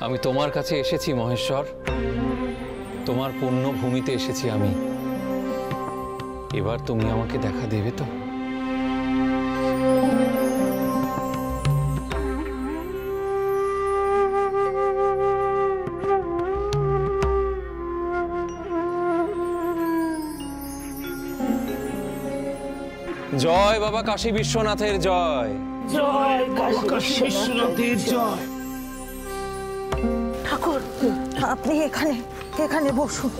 আমি তোমার কাছে এসেছি মহেশ্বর, তোমার পুণ্য ভূমিতে এসেছি আমি। এবার তুমি আমাকে দেখা দেবে তো? জয় বাবা কাশী বিশ্বনাথের জয়। জয় কাশী বিশ্বনাথের জয়। ঠাকুর, আপনি এখানে এখানে বসুন,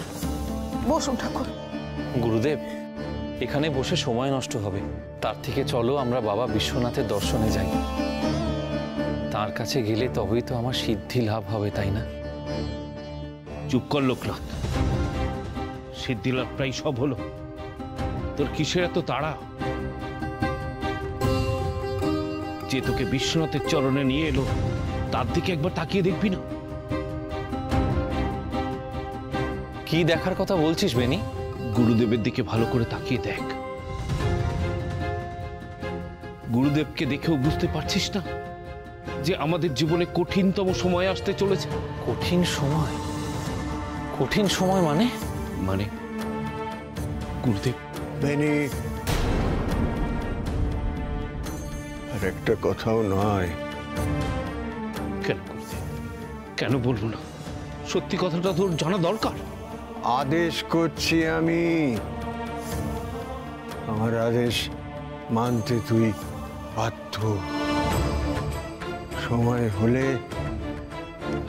বসুন ঠাকুর। গুরুদেব, এখানে বসে সময় নষ্ট হবে, তার থেকে চলো আমরা বাবা বিশ্বনাথের দর্শনে যাই। তার কাছে গেলে তবেই তো আমার সিদ্ধি লাভ হবে, তাই না? চুপ কর লোকনাথ, সিদ্ধি লাভ প্রায় সব হলো, তোর কিসের এত তাড়া? যে তোকে বিশ্বনাথের চরণে নিয়ে এলো তার দিকে একবার তাকিয়ে দেখবি না? কি দেখার কথা বলছিস বেনি? গুরুদেবের দিকে ভালো করে তাকিয়ে দেখ। গুরুদেবকে দেখেও বুঝতে পারছিস না যে আমাদের জীবনে কঠিনতম সময় আসতে চলেছে? কঠিন সময়? কঠিন সময় মানে? মানে গুরুদেব। বেনি, আর একটা কথাও নয়। কেন গুরুদেব, কেন বলবো না? সত্যি কথাটা তোর জানা দরকার। আদেশ করছি আমি, আমার আদেশ মানতে তুই বাধ্য। সময় হলে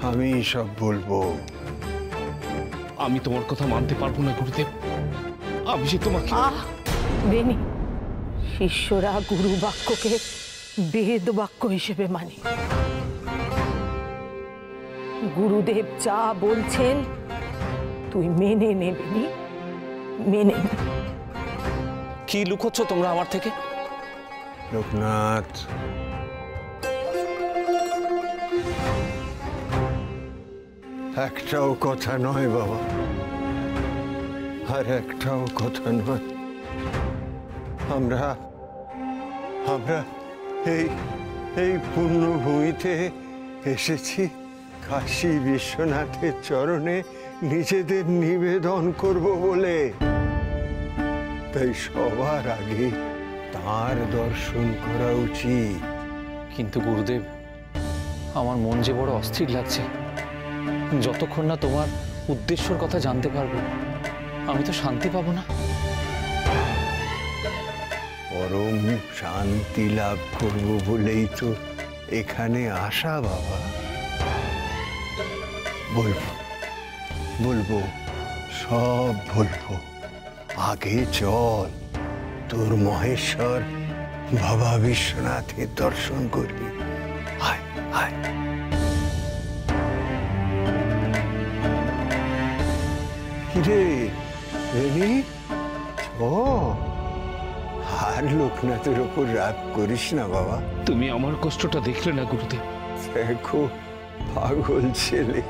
আমি সব বলবো। আমি তোমার কথা মানতে পারবো না গুরুদেব। আমি যে তোমাকে বেনি, শিষ্যরা গুরু বাক্যকে বেদ বাক্য হিসেবে মানে। গুরুদেব যা বলছেন তুই মেনে নেবি, মেনে নে। কি লুকোচ্ছ তোমরা আমার থেকে? লোকনাথ, একটাও কথা নয় বাবা, আর একটাও কথা নয়। আমরা আমরা এই এই পুণ্যভূমিতে এসেছি কাশী বিশ্বনাথের চরণে নিজেদের নিবেদন করব বলে। তাই সবার আগে তার দর্শন করা উচিত। কিন্তু গুরুদেব, আমার মন যে বড় অস্থির লাগছে। যতক্ষণ না তোমার উদ্দেশ্যর কথা জানতে পারবো আমি তো শান্তি পাবো না। পরম শান্তি লাভ করব বলেই তো এখানে আসা বাবা। বলবো বলবো সব বলবো। আগে চল, তোর মহেশ্বর বাবা বিশ্বনাথের দর্শন করবি। আয় আয়। কিরে রেনি, আর লোকনাথের ওপর রাগ করিস না বাবা। তুমি আমার কষ্টটা দেখলে না গুরুদেব? দেখো পাগল ছেলে,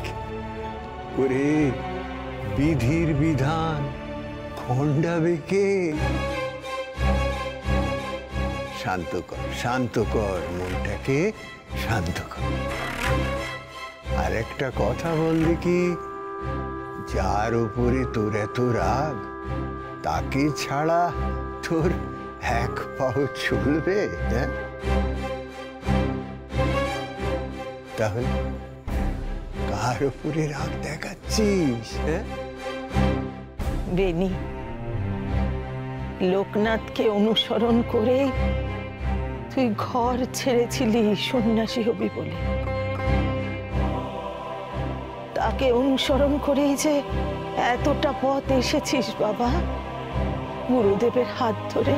ওরে বিধির বিধান খণ্ডাবে কে? শান্ত কর, শান্ত কর, মনটাকে শান্ত কর। আর একটা কথা বললি কি, যার উপরে তোর এত রাগ তাকে ছাড়া তোর এক পাও চলবে? হ্যাঁ, তাহলে কার উপরে রাগ দেখাচ্ছিস? হ্যাঁ, বেনি, লোকনাথকে অনুসরণ করে তুই ঘর ছেড়েছিলি সন্ন্যাসী হবি বলে। তাকে অনুসরণ করেই যে এতটা পথ এসেছিস বাবা, গুরুদেবের হাত ধরে।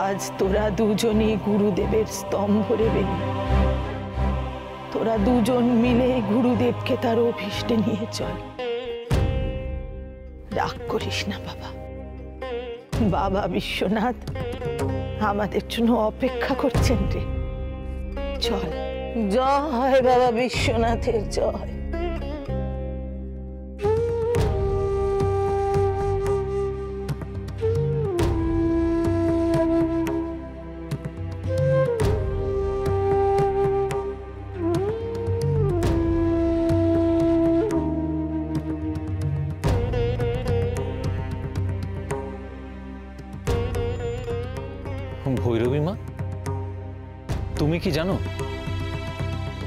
আজ তোরা দুজনই গুরুদেবের স্তম্ভ রে বেনি। তোরা দুজন মিলে গুরুদেবকে তার অভীষ্টে নিয়ে চল। রাগ করিস না বাবা, বাবা বিশ্বনাথ আমাদের জন্য অপেক্ষা করছেন রে। চল। জয় বাবা বিশ্বনাথের জয়। কি জানো,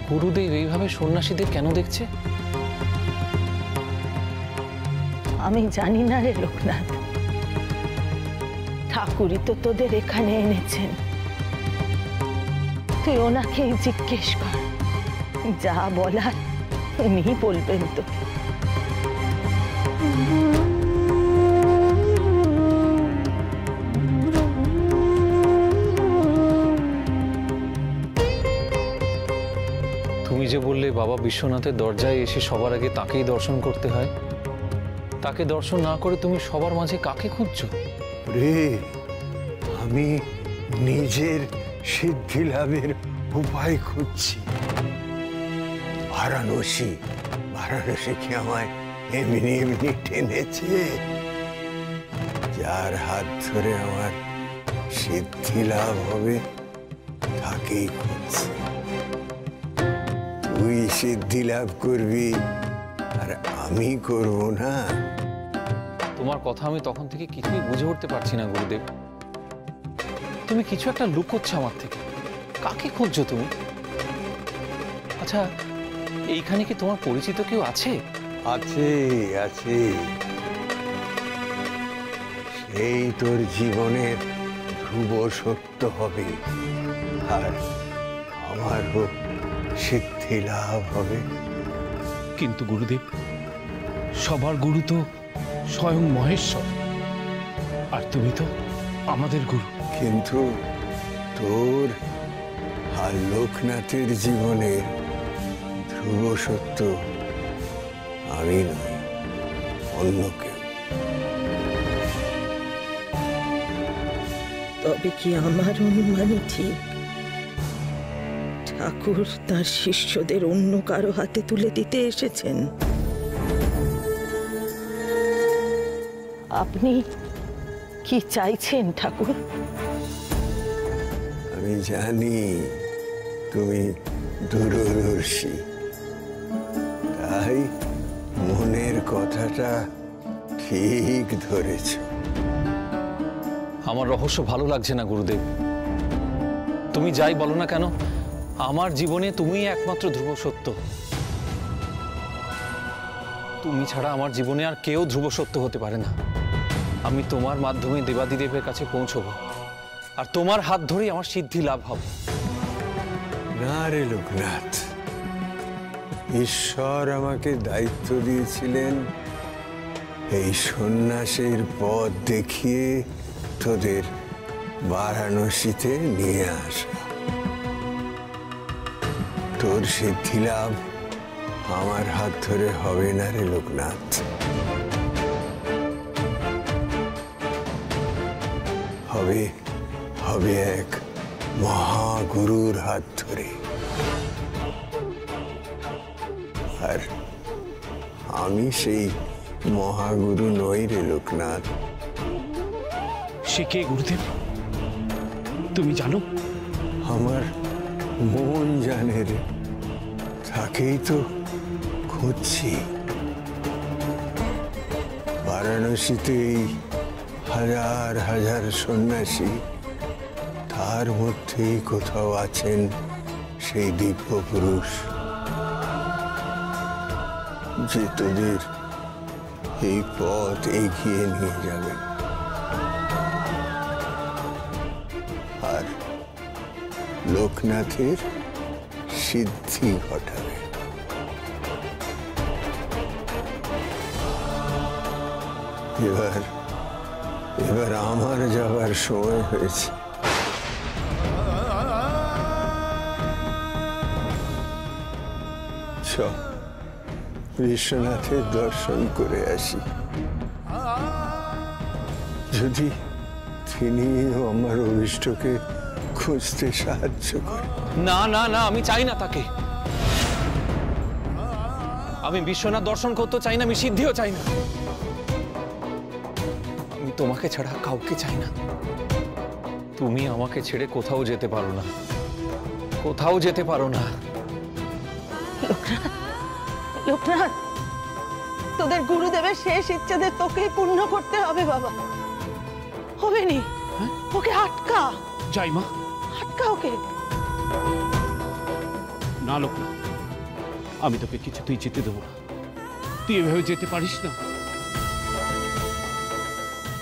গুরুদেব এইভাবে সন্ন্যাসীদের কেন দেখছে? আমি জানি না রে লোকনাথ, ঠাকুরই তো তোদের এখানে এনেছেন। তুই ওনাকেই জিজ্ঞেস কর, যা বলার উনি বলবেন তোকে। তুমি যে বললে বাবা বিশ্বনাথের দরজায় এসে সবার আগে তাকেই দর্শন করতে হয়, তাকে দর্শন না করে তুমি সবার মাঝে কাকে খুঁজছো? রে, আমি নিজের সিদ্ধি লাভের উপায় খুঁজছি। বারাণসী কি আমায় এমনি এমনি টেনেছে? যার হাত ধরে আমার সিদ্ধি লাভ হবে তাকেই খুঁজছি। তুই সিদ্ধি লাভ করবি আর আমি করব না? তোমার কথা আমি তখন থেকে কিছুই বুঝে উঠতে পারছি না গুরুদেব। তুমি কিছু একটা লুকোচ্ছ আমার থেকে। কাকে খুঁজছো তুমি? আচ্ছা, এইখানে কি তোমার পরিচিত কেউ আছে? আছে আছে, সেই তোর জীবনের ধ্রুব সত্য হবে, আর আমারও সিদ্ধি লাভ হবে। কিন্তু গুরুদেব, সবার গুরু তো স্বয়ং মহেশ্বর, আর তুমি তো আমাদের গুরু। কিন্তু তোর আর লোকনাথের জীবনের ধ্রুব সত্য আমি নই, অন্য কেউ। তবে কি আমার অনুমানই ঠিক? ঠাকুর তার শিষ্যদের অন্য কারো হাতে তুলে দিতে এসেছেন। আপনি কি চাইছেন ঠাকুর? আমি জানি তুমি দূরদর্শী, তাই মনের কথাটা ঠিক ধরেছ। আমার রহস্য ভালো লাগছে না গুরুদেব। তুমি যাই বলো না কেন, আমার জীবনে তুমিই একমাত্র ধ্রুব সত্য। তুমি ছাড়া আমার জীবনে আর কেউ ধ্রুব সত্য হতে পারে না। আমি তোমার মাধ্যমে দেবাদিদেবের কাছে পৌঁছবো, আর তোমার হাত ধরেই আমার সিদ্ধি লাভ হবে। না রে লোকনাথ, ঈশ্বর আমাকে দায়িত্ব দিয়েছিলেন এই সন্ন্যাসের পথ দেখিয়ে তোদের বারাণসীতে নিয়ে আসা। তোর সিদ্ধি লাভ আমার হাত ধরে হবে না রে লোকনাথ, হবে হবে এক মহাগুরুর হাত ধরে। আর আমি সেই মহাগুরু নই রে লোকনাথ। সে কে গুরুদেব, তুমি জানো? আমার মন জানে রে, তাকেই তো খুঁজছি। বারাণসীতে এই হাজার হাজার সন্ন্যাসী, তার মধ্যেই কোথাও আছেন সেই দিব্য পুরুষ, যে তোদের এই পথ এগিয়ে নিয়ে যাবে আর লোকনাথের সিদ্ধি ঘটাবে। এবার আমার যাবার সময় হয়েছে। চল বিশ্বনাথের দর্শন করে আসি, যদি তিনি আমার অভিষ্টকে খুঁজতে সাহায্য করে। না না না, আমি চাই না তাকে। আমি বিশ্বনাথ দর্শন করতে চাই না, আমি সিদ্ধিও চাই না। আমি তোমাকে ছাড়া কাউকে চাই না। তুমি আমাকে ছেড়ে কোথাও যেতে পারো না, কোথাও যেতে পারো না। লোকনাথ, লোকনাথ, তোদের গুরুদেবের শেষ ইচ্ছাদের তোকেই পূর্ণ করতে হবে বাবা। হবে নি, ওকে আটকা। যাই মা, আটকা ওকে। না লোকনাথ, আমি তোকে কিছুতেই যেতে দেবো না। তুই এভাবে যেতে পারিস না।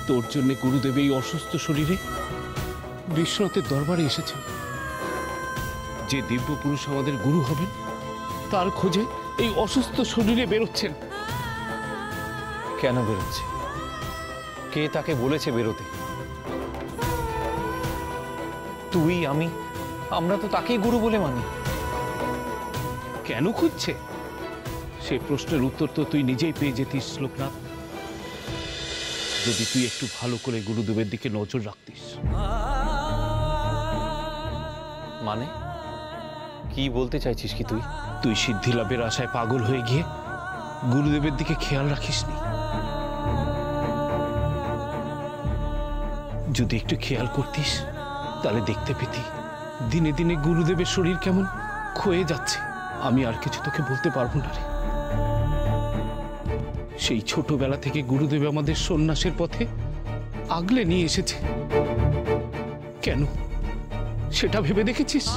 তোর জন্য গুরুদেব এই অসুস্থ শরীরে বিশ্বনাথের দরবারে এসেছেন। যে দিব্য পুরুষ আমাদের গুরু হবেন তার খোঁজে এই অসুস্থ শরীরে বেরোচ্ছেন। কেন বেরোচ্ছে? কে তাকে বলেছে বেরোতে? তুই, আমি, আমরা তো তাকেই গুরু বলে মানি। কেন খুঁজছে সে প্রশ্নের উত্তর তো তুই নিজেই পেয়ে যেতিস লোকনাথ, যদি তুই একটু ভালো করে গুরুদেবের দিকে নজর রাখতিস। মানে কি বলতে চাইছিস কি তুই? তুই সিদ্ধি লাভের আশায় পাগল হয়ে গিয়ে গুরুদেবের দিকে খেয়াল রাখিসনি। যদি একটু খেয়াল করতিস তাহলে দেখতে পেতি দিনে দিনে গুরুদেবের শরীর কেমন ক্ষয়ে যাচ্ছে। আমি আর কিছু তোকে বলতে পারবো না রে। সেই ছোটবেলা থেকে গুরুদেব আমাদের সন্ন্যাসের পথে আগলে নিয়ে এসেছে। কেন সেটা ভেবে দেখেছিস?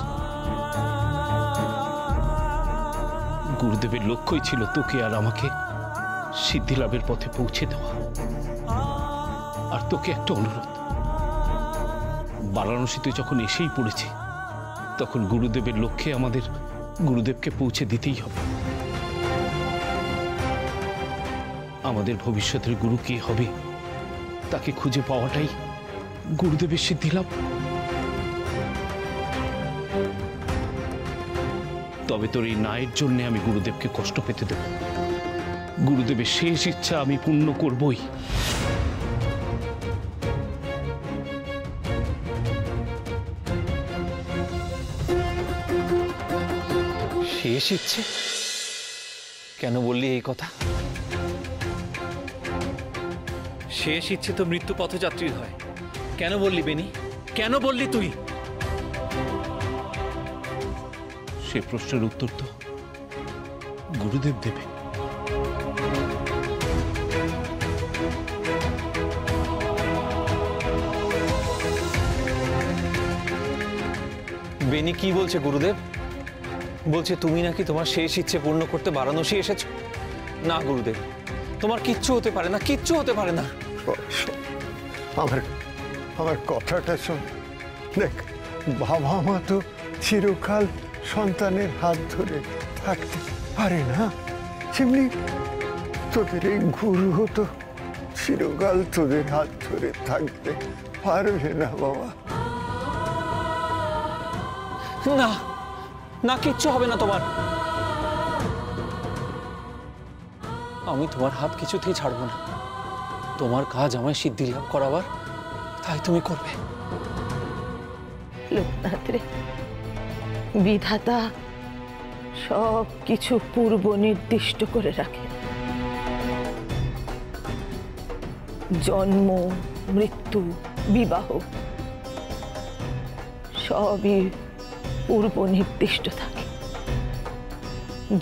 গুরুদেবের লক্ষ্যই ছিল তোকে আর আমাকে সিদ্ধি লাভের পথে পৌঁছে দেওয়া। আর তোকে একটা অনুরোধ, বারাণসীতে যখন এসেই পড়েছে তখন গুরুদেবের লক্ষ্যে আমাদের গুরুদেবকে পৌঁছে দিতেই হবে। আমাদের ভবিষ্যতের গুরু কে হবে তাকে খুঁজে পাওয়াটাই গুরুদেবের সিদ্ধি লাভ। তবে তোর এই ন্যায়ের জন্য আমি গুরুদেবকে কষ্ট পেতে দেব। গুরুদেবের শেষ ইচ্ছা আমি পূর্ণ করবই। শেষ ইচ্ছে? কেন বললি এই কথা? শেষ ইচ্ছে তো মৃত্যু পথযাত্রীর হয়। কেন বললি বেনি? কেন বললি তুই? সে প্রশ্নের উত্তর তো গুরুদেব দেবে। বেনি কি বলছে গুরুদেব? বলছে তুমি নাকি তোমার শেষ ইচ্ছে পূর্ণ করতে বারাণসী এসেছো। না গুরুদেব, তোমার কিচ্ছু হতে পারে না, কিচ্ছু হতে পারে না। আমার আমার কথাটা শোন। দেখ, বাবা মা তো চিরকাল সন্তানের হাত ধরে থাকতে পারে না, সেমনি তোদের এই গুরু তো চিরকাল তোদের হাত ধরে থাকতে পারবে না বাবা। না না, কিচ্ছু হবে না তোমার। আমি তোমার হাত কিছুতেই ছাড়বো না। তোমার কাজ আমায় সিদ্ধি লাভ করাবার, তাই তুমি করবে। লোকনাথ রে, বিধাতা সব কিছু পূর্ব নির্দিষ্ট করে রাখে। জন্ম, মৃত্যু, বিবাহ সবই পূর্ব নির্দিষ্ট থাকে।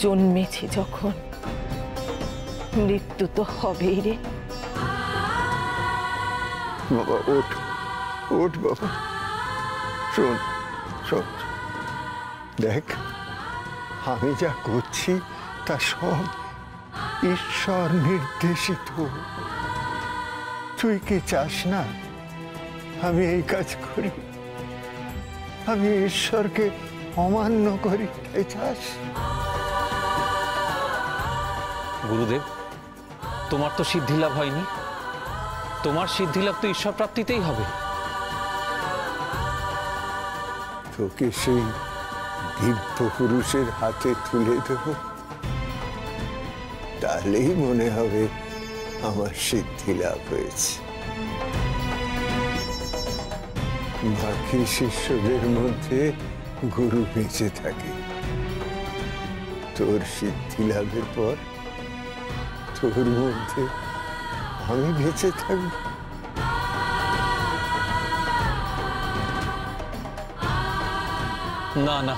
জন্মেছি যখন, মৃত্যু তো হবেই রে। বাবা ওঠ, ওঠ বাবা, শোন শোন। দেখ, আমি যা করছি তা সব ঈশ্বর নির্দেশিত। তুই কি চাস না আমি এই কাজ করি? আমি ঈশ্বরকে অমান্য করি, তাই চাস? গুরুদেব, তোমার তো সিদ্ধি লাভ হয়নি। তোমার সিদ্ধি লাভ তো ঈশ্বর প্রাপ্তিতেই হবে। তোকে সেই দিব্য পুরুষের হাতে তুলে দেব, তাহলেই মনে হবে আমার সিদ্ধি লাভ হয়েছে। বাকি শিষ্যদের মধ্যে গুরু বেঁচে থাকে। তোর সিদ্ধি লাভের পর তোর মধ্যে আমি বেঁচে থাকব। না না,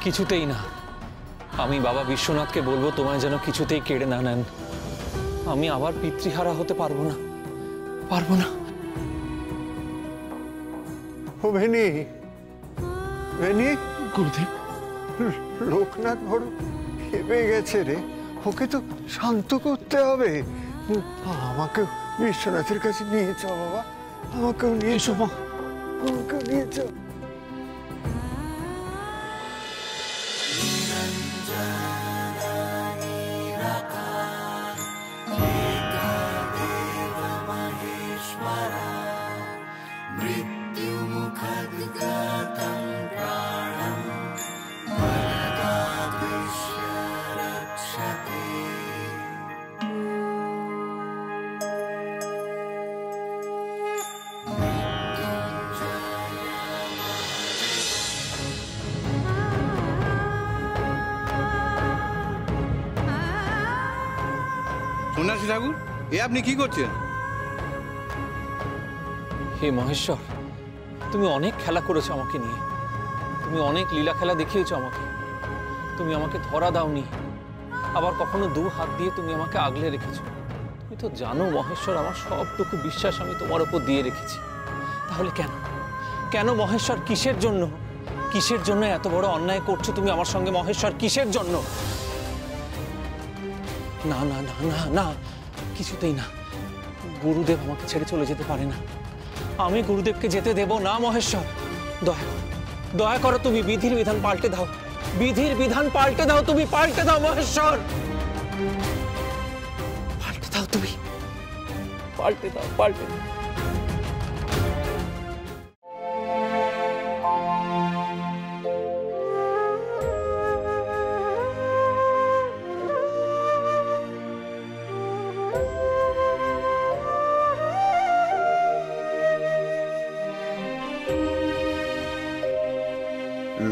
কিছুতেই না। আমি বাবা বিশ্বনাথকে বলবো তোমায় যেন কিছুতেই কেড়ে না নেন। আমি আবার পিতৃহারা হতে পারবো না, পারবো না। ও ভেনি, ভেনি, গুরুদেব, লোকনাথ বড় ভেবে গেছে রে, ওকে তো শান্ত করতে হবে। আমাকে বিশ্বনাথের কাছে নিয়ে চ বাবা, আমাকেও নিয়ে এসো মা। আমাকেও নিয়ে চ। সন্ন্যাসী ঠাকুর, এ আপনি কি করছেন? হে মহেশ্বর, তুমি অনেক খেলা করেছো আমাকে নিয়ে, তুমি অনেক লীলা খেলা দেখিয়েছো আমাকে। তুমি আমাকে ধরা দাওনি, আবার কখনো দু হাত দিয়ে তুমি আমাকে আগলে রেখেছো। তুমি তো জানো মহেশ্বর, আমার সবটুকু বিশ্বাস আমি তোমার উপর দিয়ে রেখেছি। তাহলে কেন কেন মহেশ্বর, কিসের জন্য? কিসের জন্য এত বড় অন্যায় করছো তুমি আমার সঙ্গে মহেশ্বর? কিসের জন্য? না না না না না, কিছুতেই না। গুরুদেব আমাকে ছেড়ে চলে যেতে পারে না, আমি গুরুদেবকে যেতে দেব না মহেশ্বর। দয়া করো, দয়া করো, তুমি বিধির বিধান পাল্টে দাও, বিধির বিধান পাল্টে দাও, তুমি পাল্টে দাও মহেশ্বর, পাল্টে দাও, তুমি পাল্টে দাও, পাল্টে দাও।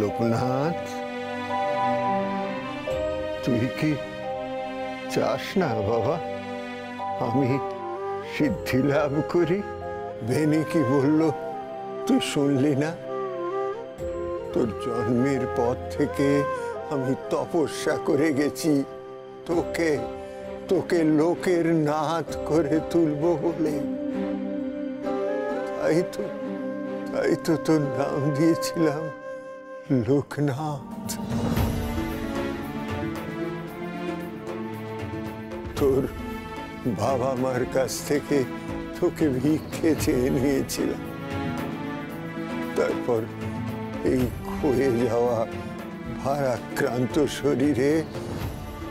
লোকনাথ, তুই কি চাস না বাবা আমি সিদ্ধি লাভ করি? বেনি কি বলল তুই শুনলি না? তোর জন্মের পর থেকে আমি তপস্যা করে গেছি তোকে তোকে লোকের নাথ করে তুলবো বলে। তাই তো তোর নাম দিয়েছিলাম লোকনাথ। তোর বাবা মার কাছ থেকে তোকে ভিক্ষে চেয়ে নিয়েছিলাম, তারপর এই ক্ষয়ে যাওয়া ভারাক্রান্ত শরীরে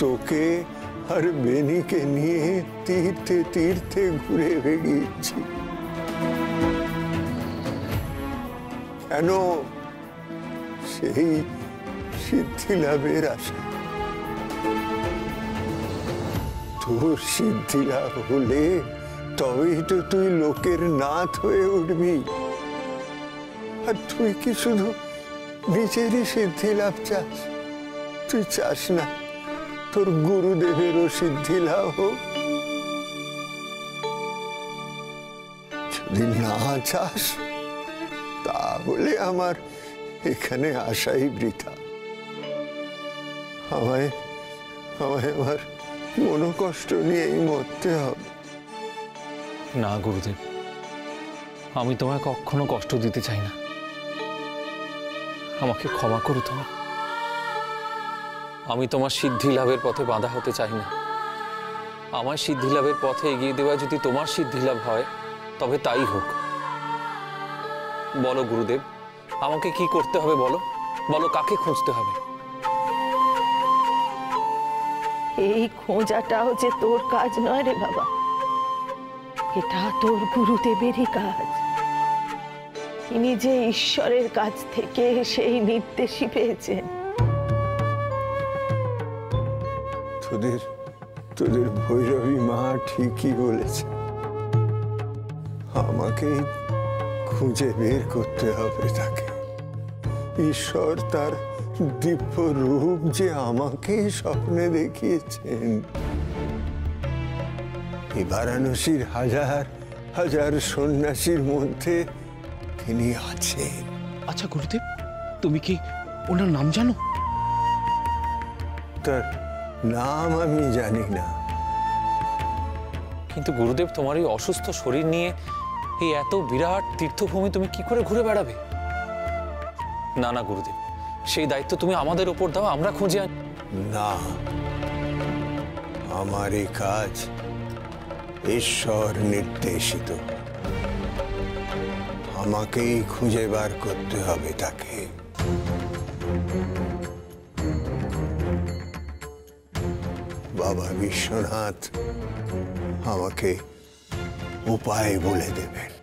তোকে আর বেনিকে নিয়ে তীর্থে তীর্থে ঘুরে বেরিয়েছি। কেন? সেই সিদ্ধি লাভের আশা। তোর সিদ্ধি লাভ হলে তবেই তো তুই লোকের নাথ হয়ে উঠবি। আর তুই কি শুধু নিজেরই সিদ্ধি লাভ চাস? তুই চাস না তোর গুরুদেবেরও সিদ্ধি লাভ হোক? যদি না চাস তাহলে আমার এখানে আসাই বৃথা। আমায় আমার মনোকষ্ট নিয়েই মরতে হবে। না গুরুদেব, আমি তোমায় কখনো কষ্ট দিতে চাই না, আমাকে ক্ষমা করো তুমি। আমি তোমার সিদ্ধি লাভের পথে বাধা হতে চাই না। আমার সিদ্ধি লাভের পথে এগিয়ে দেওয়া যদি তোমার সিদ্ধি লাভ হয় তবে তাই হোক। বলো গুরুদেব, আমাকে কি করতে হবে বলো, বলো কাকে খুঁজতে হবে? এই খোঁজাটাও যে তোর কাজ নয় রে বাবা, এটা তোর গুরুদেবেরই কাজ। তিনি যে ঈশ্বরের কাছ থেকে সেই নির্দেশই পেয়েছেন। তোদের ভৈরবী মা ঠিকই বলেছে, আমাকেই খুঁজে বের করতে হবে তাকে। ঈশ্বর তার দিব্য রূপ যে আমাকেই স্বপ্নে দেখিয়েছেন। এই বারাণসীর হাজার হাজার সন্ন্যাসীর মধ্যে তিনি আছেন। আচ্ছা গুরুদেব, তুমি কি ওনার নাম জানো? তার নাম আমি জানি না। কিন্তু গুরুদেব, তোমার এই অসুস্থ শরীর নিয়ে এই এত বিরাট তীর্থভূমি তুমি কি করে ঘুরে বেড়াবে? না না গুরুদেব, সেই দায়িত্ব তুমি আমাদের উপর দাও, আমরা খুঁজে আনি। না, আমার এই কাজ ঈশ্বর নির্দেশিত। আমাকেই খুঁজে বার করতে হবে তাকে। বাবা বিশ্বনাথ আমাকে উপায় বলে দেবেন।